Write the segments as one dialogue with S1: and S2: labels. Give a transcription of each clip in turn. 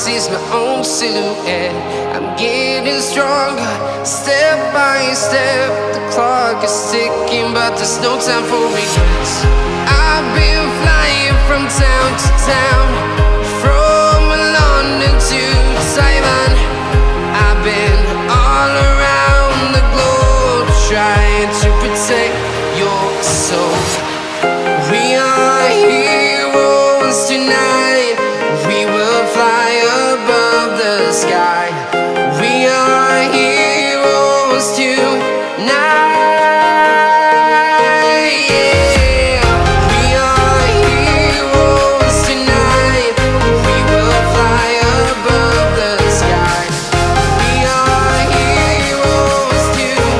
S1: sees my own silhouette. I'm getting stronger, step by step. The clock is ticking, but there's no time for regrets. I've been flying from town to town, from London to Taiwan. I've been all around the globe, trying to protect your soul. We are heroes tonight. We will fly above the sky. We are heroes tonight. Yeah. We are heroes tonight. We will fly above the sky. We are heroes tonight.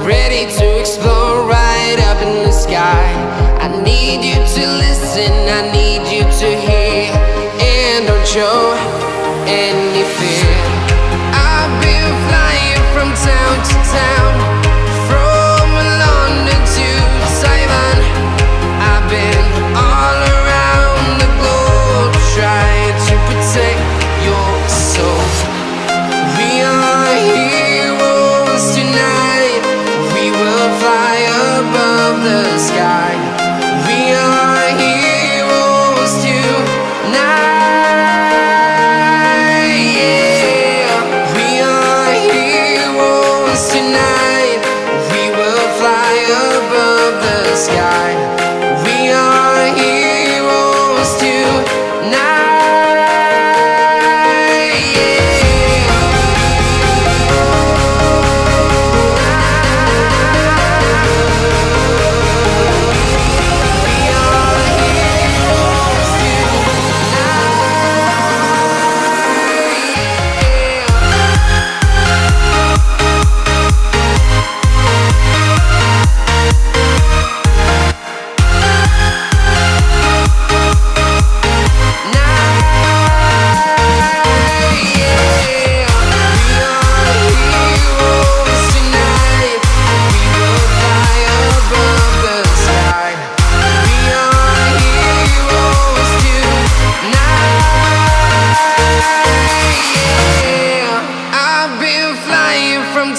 S1: Ready to explore right up in the sky. I need you to listen, I need you to hear, and don't show any fear. I've been flying from town to town, from London to Taiwan. I've been all around the globe, trying to protect your soul. We are heroes tonight. We will fly above the sky. We are heroes tonight. Yeah. We are heroes tonight. We will fly above the sky. We are heroes tonight.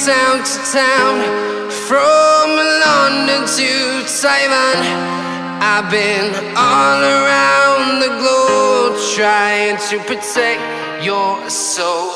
S1: Town to town, from London to Taiwan. I've been all around the globe, trying to protect your soul.